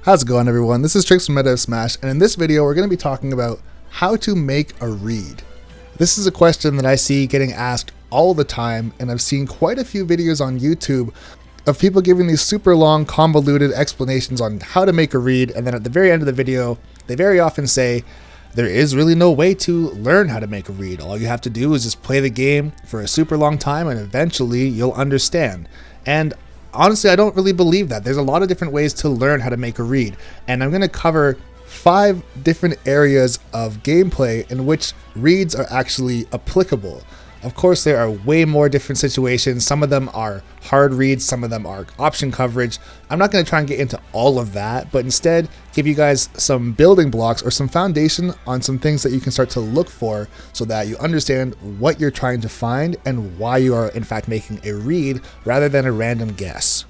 How's it going, everyone? This is Trixx from Meta of Smash, and in this video we're going to be talking about how to make a read. This is a question that I see getting asked all the time, and I've seen quite a few videos on YouTube of people giving these super long, convoluted explanations on how to make a read, and then at the very end of the video, they very often say, there is really no way to learn how to make a read. All you have to do is just play the game for a super long time, and eventually you'll understand. And honestly, I don't really believe that. There's a lot of different ways to learn how to make a read, and I'm going to cover 5 different areas of gameplay in which reads are actually applicable. Of course, there are way more different situations. Some of them are hard reads, some of them are option coverage. I'm not going to try and get into all of that, but instead give you guys some building blocks or some foundation on some things that you can start to look for so that you understand what you're trying to find and why you are in fact making a read rather than a random guess.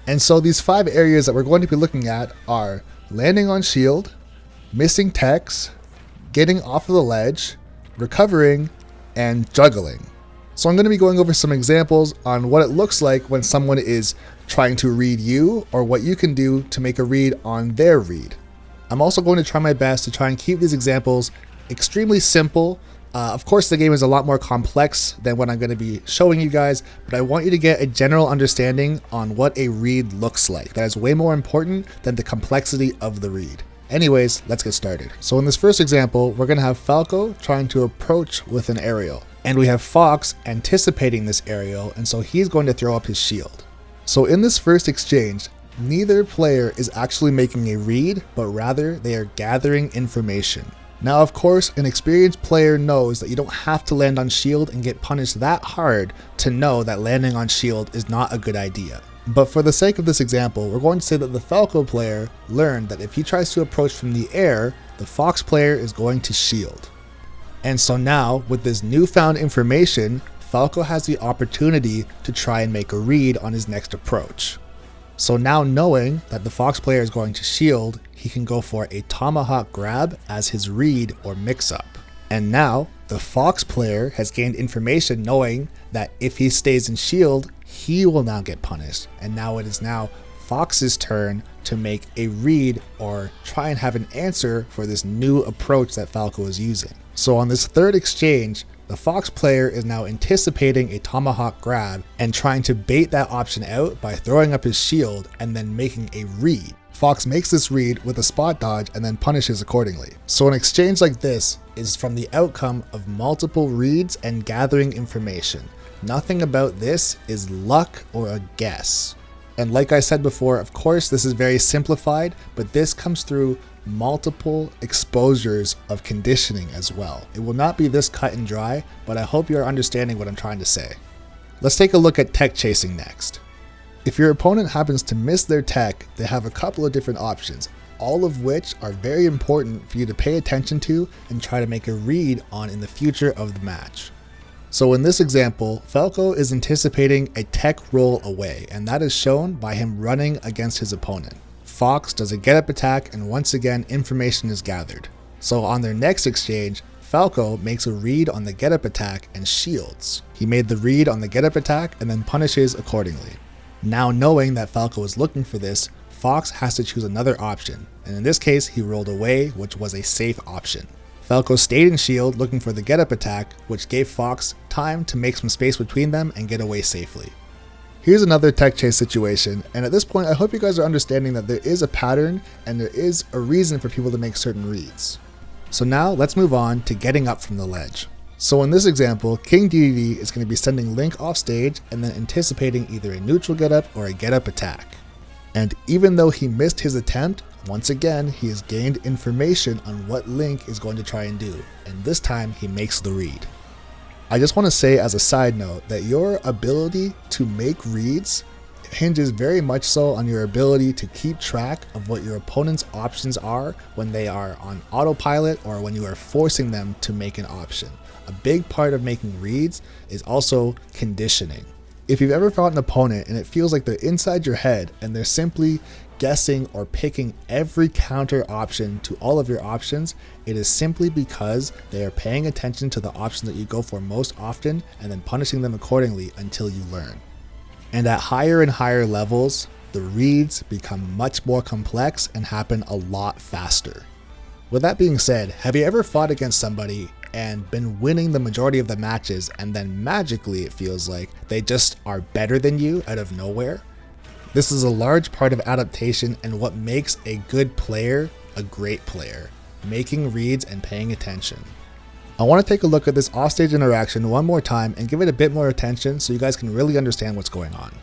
And so these 5 areas that we're going to be looking at are landing on shield, missing techs, getting off of the ledge, recovering, and juggling. So I'm going to be going over some examples on what it looks like when someone is trying to read you or what you can do to make a read on their read. I'm also going to try my best to try and keep these examples extremely simple. Of course, the game is a lot more complex than what I'm going to be showing you guys, but I want you to get a general understanding on what a read looks like. That is way more important than the complexity of the read. Anyways, let's get started. So in this first example, we're going to have Falco trying to approach with an aerial. And we have Fox anticipating this aerial, and so he's going to throw up his shield. So in this first exchange, neither player is actually making a read, but rather they are gathering information. Now, of course, an experienced player knows that you don't have to land on shield and get punished that hard to know that landing on shield is not a good idea. But for the sake of this example, we're going to say that the Falco player learned that if he tries to approach from the air, the Fox player is going to shield. And so now, with this newfound information, Falco has the opportunity to try and make a read on his next approach. So now knowing that the Fox player is going to shield, he can go for a tomahawk grab as his read or mix-up. And now, the Fox player has gained information knowing that if he stays in shield, he will now get punished. And now it is now Fox's turn to make a read or try and have an answer for this new approach that Falco is using. So on this third exchange, the Fox player is now anticipating a tomahawk grab and trying to bait that option out by throwing up his shield and then making a read. Fox makes this read with a spot dodge and then punishes accordingly. So an exchange like this is from the outcome of multiple reads and gathering information. Nothing about this is luck or a guess. And like I said before, of course this is very simplified, but this comes through multiple exposures of conditioning as well. It will not be this cut and dry, but I hope you're understanding what I'm trying to say. Let's take a look at tech chasing next. If your opponent happens to miss their tech, they have a couple of different options, all of which are very important for you to pay attention to and try to make a read on in the future of the match. So in this example, Falco is anticipating a tech roll away, and that is shown by him running against his opponent. Fox does a get up attack, and once again information is gathered. So on their next exchange, Falco makes a read on the get up attack and shields. He made the read on the get up attack and then punishes accordingly. Now knowing that Falco is looking for this, Fox has to choose another option, and in this case he rolled away, which was a safe option. Falco stayed in shield looking for the get up attack, which gave Fox time to make some space between them and get away safely. Here's another tech chase situation, and at this point I hope you guys are understanding that there is a pattern and there is a reason for people to make certain reads. So now let's move on to getting up from the ledge. So in this example, King DDD is going to be sending Link off stage and then anticipating either a neutral get up or a get up attack. And even though he missed his attempt, once again he has gained information on what Link is going to try and do, and this time he makes the read. I just want to say as a side note that your ability to make reads hinges very much so on your ability to keep track of what your opponent's options are when they are on autopilot or when you are forcing them to make an option. A big part of making reads is also conditioning. If you've ever fought an opponent and it feels like they're inside your head and they're simply guessing or picking every counter option to all of your options, it is simply because they are paying attention to the option that you go for most often and then punishing them accordingly until you learn. And at higher and higher levels, the reads become much more complex and happen a lot faster. With that being said, have you ever fought against somebody and been winning the majority of the matches, and then magically it feels like they just are better than you out of nowhere? This is a large part of adaptation and what makes a good player a great player, making reads and paying attention. I want to take a look at this offstage interaction one more time and give it a bit more attention so you guys can really understand what's going on.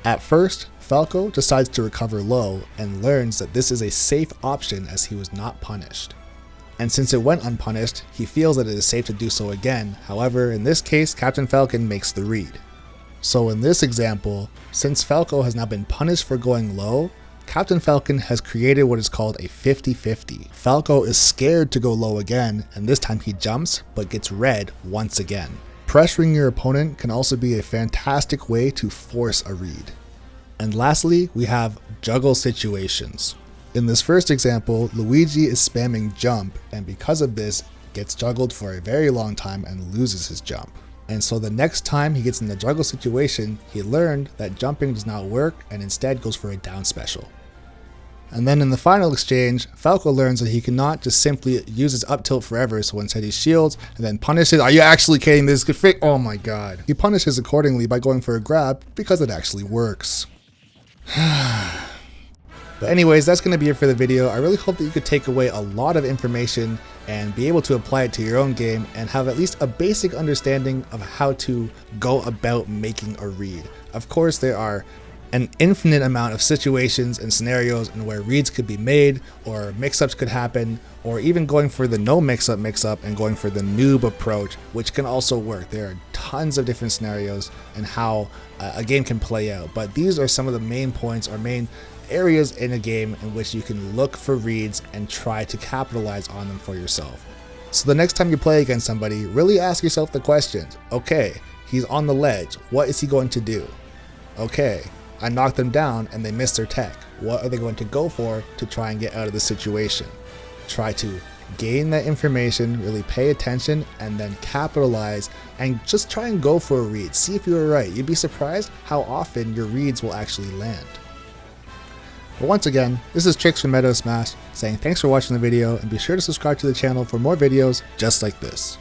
At first, Falco decides to recover low and learns that this is a safe option as he was not punished. And since it went unpunished, he feels that it is safe to do so again. However, in this case, Captain Falcon makes the read. So in this example, since Falco has now been punished for going low, Captain Falcon has created what is called a 50-50. Falco is scared to go low again, and this time he jumps, but gets red once again. Pressuring your opponent can also be a fantastic way to force a read. And lastly, we have Juggle Situations. In this first example, Luigi is spamming jump, and because of this, gets juggled for a very long time and loses his jump. And so the next time he gets in the juggle situation, he learned that jumping does not work and instead goes for a down special. And then in the final exchange, Falco learns that he cannot just simply use his up tilt forever, so instead he shields and then punishes. Are you actually kidding? This could fit. Oh my god. He punishes accordingly by going for a grab because it actually works. But anyways, that's going to be it for the video. I really hope that you could take away a lot of information and be able to apply it to your own game and have at least a basic understanding of how to go about making a read. Of course, there are an infinite amount of situations and scenarios and where reads could be made, or mix-ups could happen, or even going for the no mix-up and going for the noob approach, which can also work. There are tons of different scenarios and how a game can play out, but these are some of the main points or main areas in a game in which you can look for reads and try to capitalize on them for yourself. So the next time you play against somebody, really ask yourself the questions. Okay, he's on the ledge. What is he going to do? Okay, I knocked them down and they missed their tech. What are they going to go for to try and get out of the situation? Try to gain that information, really pay attention, and then capitalize and just try and go for a read. See if you were right. You'd be surprised how often your reads will actually land. But once again, this is Trixx from MoS Smash saying thanks for watching the video, and be sure to subscribe to the channel for more videos just like this.